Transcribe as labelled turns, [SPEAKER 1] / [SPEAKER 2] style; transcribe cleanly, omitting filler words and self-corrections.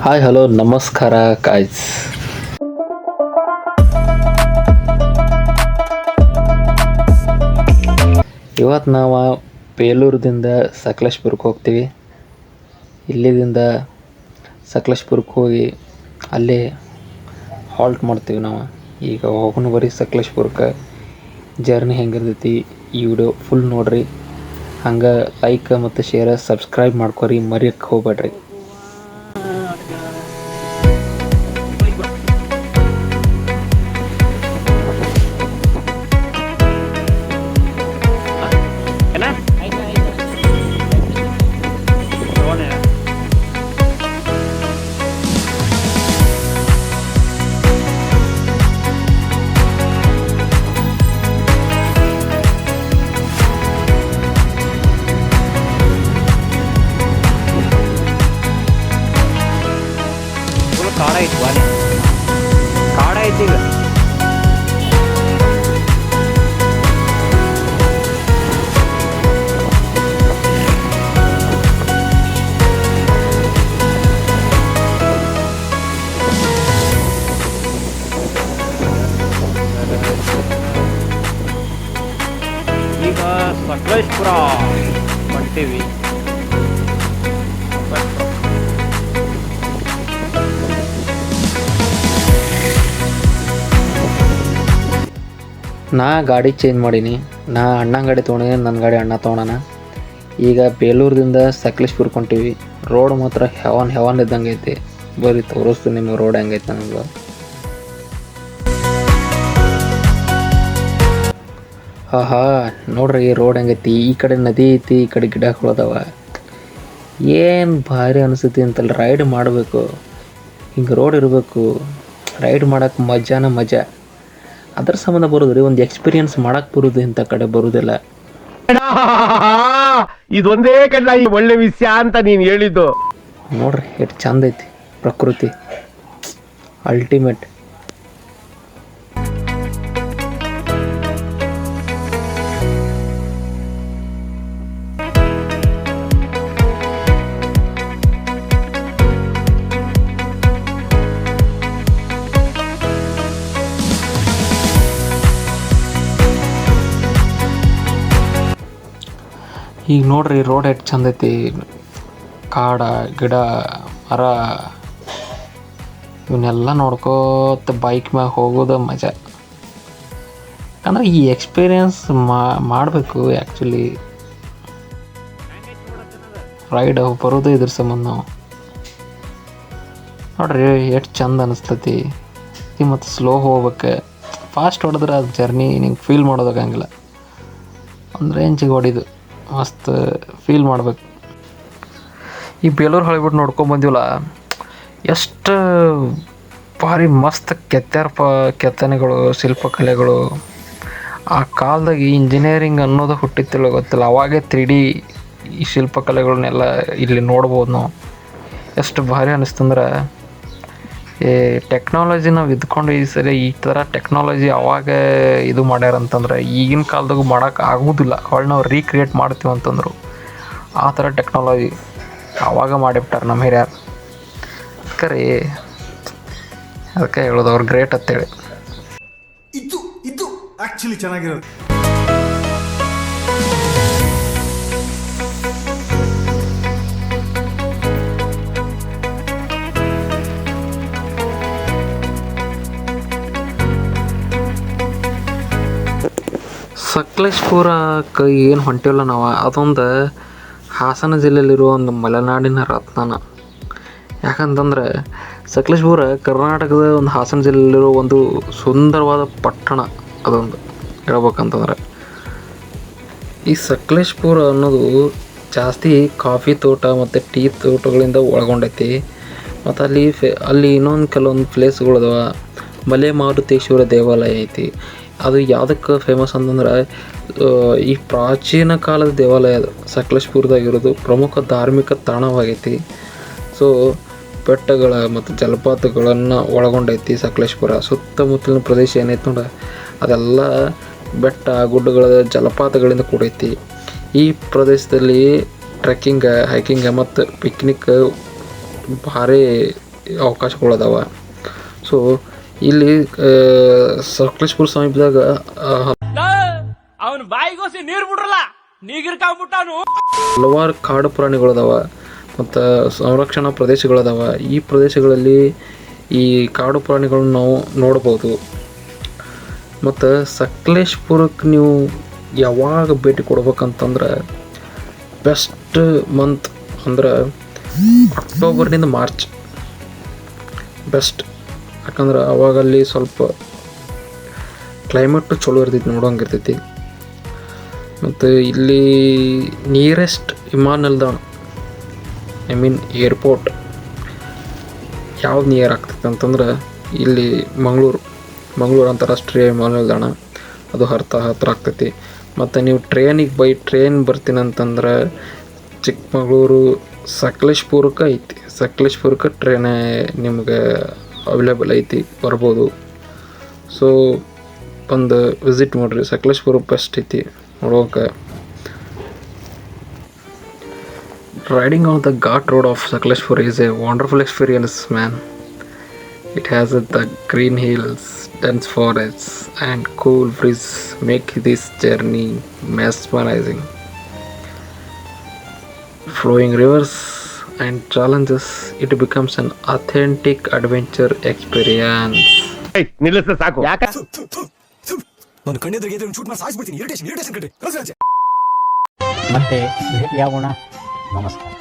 [SPEAKER 1] Hi hello ನಮಸ್ಕಾರ guys. ಇವತ್ತು ನಾವು ಬೇಲೂರದಿಂದ ಸಕಲೇಶಪುರಕ್ಕೆ ಹೋಗ್ತೀವಿ. ಇಲ್ಲಿದಿಂದ ಸಕಲೇಶಪುರಕ್ಕೆ ಹೋಗಿ ಅಲ್ಲೇ ಹಾಲ್ಟ್ ಮಾಡ್ತೀವಿ. ನಾವು ಈಗ ಹೋಗೋಣ ಬರೀ ಸಕಲೇಶಪುರಕ್ಕೆ. ಜರ್ನಿ ಹೆಂಗಿರ್ತೈತಿ ಈ ವಿಡಿಯೋ ಫುಲ್ ನೋಡ್ರಿ. ಹಂಗೆ ಲೈಕ್ ಮತ್ತು ಶೇರ್ ಸಬ್ಸ್ಕ್ರೈಬ್ ಮಾಡ್ಕೊರಿ, ಮರೆಯೋಕ್ಕೆ ಹೋಗ್ಬೇಡ್ರಿ.
[SPEAKER 2] ಕಾಡ ಐತಿ ಬಾರಿ, ಕಾಡ ಐತಿ ಈಗ. ಈಗ ಸಕಲೇಶಪುರ ಹೊಂಟೀವಿ.
[SPEAKER 1] ನಾ ಗಾಡಿ ಚೇಂಜ್ ಮಾಡೀನಿ. ನಾ ಅಣ್ಣ ಗಾಡಿ ತೊಗೊಂಡಿನಿ, ನನ್ನ ಗಾಡಿ ಅಣ್ಣ ತೊಗೊಳೋಣ. ಈಗ ಬೇಲೂರದಿಂದ ಸಕಲೇಶಪುರಕ್ಕೆ ಹೊಂಟೀವಿ. ರೋಡ್ ಮಾತ್ರ ಹೆವನ್ ಇದ್ದಂಗೆ ಐತಿ. ಬರೀ ತೋರಿಸ್ತೀನಿ ನಿಮಗೆ ರೋಡ್ ಹೆಂಗೈತೆ ನನಗೆ. ನೋಡ್ರಿ ರೋಡ್ ಹೆಂಗೈತಿ. ಈ ಕಡೆ ನದಿ ಐತಿ, ಈ ಕಡೆ ಗಿಡಗಳು ಅದಾವ. ಏನು ಭಾರಿ ಅನಿಸ್ತೈತಿ ಅಂತಲ್ಲ. ರೈಡ್ ಮಾಡಬೇಕು, ಹಿಂಗೆ ರೋಡ್ ಇರಬೇಕು. ರೈಡ್ ಮಾಡೋಕೆ ಮಜಾ. ಅದ್ರ ಸಂಬಂಧ ಬರೋದು ರೀ, ಒಂದು ಎಕ್ಸ್ಪೀರಿಯನ್ಸ್ ಮಾಡಕ್ಕೆ ಬರೋದು, ಇಂಥ ಕಡೆ ಬರೋದಿಲ್ಲ.
[SPEAKER 2] ಇದೊಂದೇ ಕಣ್ಣ ಈ ಒಳ್ಳೆ ವಿಷಯ ಅಂತ ನೀನು ಹೇಳಿದ್ದು.
[SPEAKER 1] ನೋಡ್ರಿ ಎಷ್ಟು ಚಂದ ಐತಿ ಪ್ರಕೃತಿ, ಅಲ್ಟಿಮೇಟ್. ಈಗ ನೋಡ್ರಿ ರೋಡ್ ಎಷ್ಟು ಚಂದ ಐತಿ. ಕಾಡ ಗಿಡ ಮರ ಇವನ್ನೆಲ್ಲ ನೋಡ್ಕೋತ ಬೈಕ್ ಮ್ಯಾಗ ಹೋಗೋದು ಮಜಾ. ಅಂದ್ರೆ ಈ ಎಕ್ಸ್ಪೀರಿಯನ್ಸ್ ಮಾಡಬೇಕು. ಆ್ಯಕ್ಚುಲಿ ರೈಡ್ ಬರೋದು ಇದ್ರ ಸಂಬಂಧ. ನಾವು ನೋಡ್ರಿ ಎಷ್ಟು ಚಂದ ಅನಿಸ್ತೈತಿ. ಮತ್ತು ಸ್ಲೋ ಹೋಗ್ಬೇಕು. ಫಾಸ್ಟ್ ಹೊಡೆದ್ರೆ ಅದು ಜರ್ನಿ ನಿಂಗೆ ಫೀಲ್ ಮಾಡೋದಾಗಂಗಿಲ್ಲ. ಒಂದು ರೇಂಜಿಗೆ ಹೊಡಿದು ಮಸ್ತ್ ಫೀಲ್ ಮಾಡ್ಬೇಕು. ಈ ಬೇಲೂರು ಹಳೆಬಿಟ್ಟು ನೋಡ್ಕೊಂಬಂದಿವಲ್ಲ, ಎಷ್ಟು ಭಾರಿ ಮಸ್ತ್ ಕೆತ್ತನೆಗಳು, ಶಿಲ್ಪಕಲೆಗಳು. ಆ ಕಾಲದಾಗ ಇಂಜಿನಿಯರಿಂಗ್ ಅನ್ನೋದು ಹುಟ್ಟಿತ್ತಿಲ್ಲ ಗೊತ್ತಿಲ್ಲ. ಅವಾಗೇ 3D ಈ ಶಿಲ್ಪಕಲೆಗಳನ್ನೆಲ್ಲ ಇಲ್ಲಿ ನೋಡ್ಬೋದು ನಾವು. ಎಷ್ಟು ಭಾರಿ ಅನ್ನಿಸ್ತಂದ್ರೆ, ಈ ಟೆಕ್ನಾಲಜಿ ನಾವು ಇದ್ಕೊಂಡು ಈ ಸರಿ ಈ ಥರ ಟೆಕ್ನಾಲಜಿ ಅವಾಗ ಇದು ಮಾಡ್ಯಾರಂತಂದ್ರೆ ಈಗಿನ ಕಾಲದಾಗೂ ಮಾಡೋಕೆ ಆಗೋದಿಲ್ಲ. ಹೊಳ್ಳಿ ನಾವು ರೀಕ್ರಿಯೇಟ್ ಮಾಡ್ತೀವಿ ಅಂತಂದರು. ಆ ಥರ ಟೆಕ್ನಾಲಜಿ ಆವಾಗ ಮಾಡಿಬಿಟ್ಟಾರೆ ನಮ್ಮ ಹಿರಿಯರು. ಅದಕ್ಕೆ ಹೇಳೋದು ಅವ್ರು ಗ್ರೇಟ್ ಅಂತೇಳಿ.
[SPEAKER 3] ಇದು ಆ್ಯಕ್ಚುಲಿ ಚೆನ್ನಾಗಿರೋದು.
[SPEAKER 1] ಸಕಲೇಶಪುರಕ್ಕೆ ಏನು ಹೊಂಟಿವಲ್ಲ ನಾವು, ಅದೊಂದು ಹಾಸನ ಜಿಲ್ಲೆಯಲ್ಲಿರುವ ಒಂದು ಮಲೆನಾಡಿನ ರತ್ನ. ಯಾಕಂತಂದ್ರೆ ಸಕಲೇಶಪುರ ಕರ್ನಾಟಕದ ಒಂದು ಹಾಸನ ಜಿಲ್ಲೆಯಲ್ಲಿರೋ ಒಂದು ಸುಂದರವಾದ ಪಟ್ಟಣ. ಅದೊಂದು ಹೇಳ್ಬೇಕಂತಂದ್ರೆ ಈ ಸಕಲೇಶಪುರ ಅನ್ನೋದು ಜಾಸ್ತಿ ಕಾಫಿ ತೋಟ ಮತ್ತು ಟೀ ತೋಟಗಳಿಂದ ಒಳಗೊಂಡೈತಿ. ಮತ್ತು ಅಲ್ಲಿ ಇನ್ನೊಂದು ಕೆಲವೊಂದು ಪ್ಲೇಸ್ಗಳದಾವ. ಮಲೆ ಮಾರುತೇಶ್ವರ ದೇವಾಲಯ ಐತಿ. ಅದು ಯಾವುದಕ್ಕೆ ಫೇಮಸ್ ಅಂತಂದ್ರೆ, ಈ ಪ್ರಾಚೀನ ಕಾಲದ ದೇವಾಲಯ ಅದು ಸಕಲೇಶಪುರದಾಗಿರೋದು ಪ್ರಮುಖ ಧಾರ್ಮಿಕ ತಾಣವಾಗೈತಿ. ಸೊ ಬೆಟ್ಟಗಳ ಮತ್ತು ಜಲಪಾತಗಳನ್ನು ಒಳಗೊಂಡೈತಿ ಸಕಲೇಶಪುರ. ಸುತ್ತಮುತ್ತಲಿನ ಪ್ರದೇಶ ಏನೈತೆ ನೋಡ, ಅದೆಲ್ಲ ಬೆಟ್ಟ ಗುಡ್ಡಗಳ ಜಲಪಾತಗಳಿಂದ ಕೂಡೈತಿ. ಈ ಪ್ರದೇಶದಲ್ಲಿ ಟ್ರೆಕ್ಕಿಂಗ್ ಹೈಕಿಂಗ್ ಮತ್ತು ಪಿಕ್ನಿಕ್ ಭಾರಿ ಅವಕಾಶಗಳದಾವ. ಸೊ ಇಲ್ಲಿ ಸಕಲೇಶ್ಪುರ ಸಮೀಪದಾಗ
[SPEAKER 4] ಅವನು ಬಾಯಿಗೋಸಿ ನೀರು ಬಿಡ್ರಲ್ಲ ನೀಗಿರ್ಕಾಗ್ಬಿಟ್ಟಾನು.
[SPEAKER 1] ಹಲವಾರು ಕಾಡು ಪ್ರಾಣಿಗಳದಾವ ಮತ್ತು ಸಂರಕ್ಷಣಾ ಪ್ರದೇಶಗಳದಾವ. ಈ ಪ್ರದೇಶಗಳಲ್ಲಿ ಈ ಕಾಡು ಪ್ರಾಣಿಗಳನ್ನ ನಾವು ನೋಡ್ಬೋದು. ಮತ್ತು ಸಕಲೇಶ್ಪುರಕ್ಕೆ ನೀವು ಯಾವಾಗ ಭೇಟಿ ಕೊಡ್ಬೇಕಂತಂದ್ರೆ ಬೆಸ್ಟ್ ಮಂತ್ ಅಂದ್ರೆ ಅಕ್ಟೋಬರ್ನಿಂದ ಮಾರ್ಚ್ ಬೆಸ್ಟ್. ಯಾಕಂದ್ರೆ ಅವಾಗಲ್ಲಿ ಸ್ವಲ್ಪ ಕ್ಲೈಮೇಟು ಚಲೋ ಇರ್ತೈತಿ, ನೋಡೋಂಗಿರ್ತೈತಿ. ಮತ್ತು ಇಲ್ಲಿ ನಿಯರೆಸ್ಟ್ ವಿಮಾನ ನಿಲ್ದಾಣ ಏರ್ಪೋರ್ಟ್ ಯಾವ್ದು ನಿಯರ್ ಆಗ್ತೈತೆ ಅಂತಂದ್ರೆ ಇಲ್ಲಿ ಮಂಗಳೂರು ಅಂತಾರಾಷ್ಟ್ರೀಯ ವಿಮಾನ ನಿಲ್ದಾಣ ಅದು ಹತ್ರ ಆಗ್ತೈತಿ. ಮತ್ತು ನೀವು ಟ್ರೈನ್ ಬರ್ತೀನಿ ಅಂತಂದ್ರೆ ಚಿಕ್ಕಮಗಳೂರು ಸಕಲೇಶ್ಪುರಕ್ಕೆ ಐತಿ. ಸಕಲೇಶ್ಪುರಕ್ಕೆ ಟ್ರೈನ್ ನಿಮ್ಗೆ ಅವೈಲೇಬಲ್ ಐತಿ, ಬರ್ಬೋದು. ಸೊ ಒಂದು ವಿಸಿಟ್ ಮಾಡಿರಿ, ಸಕಲೇಶ್ಪುರ ಬೆಸ್ಟ್ ಐತಿ ನೋಡೋಕೆ. Riding on the Ghat Road of Sakleshpur is a wonderful experience, man. It has the green hills, dense forests, and cool breeze make this journey mesmerizing. Flowing rivers and challenges, it becomes an authentic adventure experience.
[SPEAKER 5] ನಿಲ್ಲಿಸ ಸಾಕು.
[SPEAKER 3] ನಾನು ಕಣ್ಣೆದುರಿಗೆ shoot ಮಾಡಿ ಸಾಯಿಸ್ಬಿಡ್ತೀನಿ. Irritation ಕಟ್ಟಿ
[SPEAKER 6] ಮತ್ತೆ ಭೇಟಿಯಾಗೋಣ. ನಮಸ್ಕಾರ.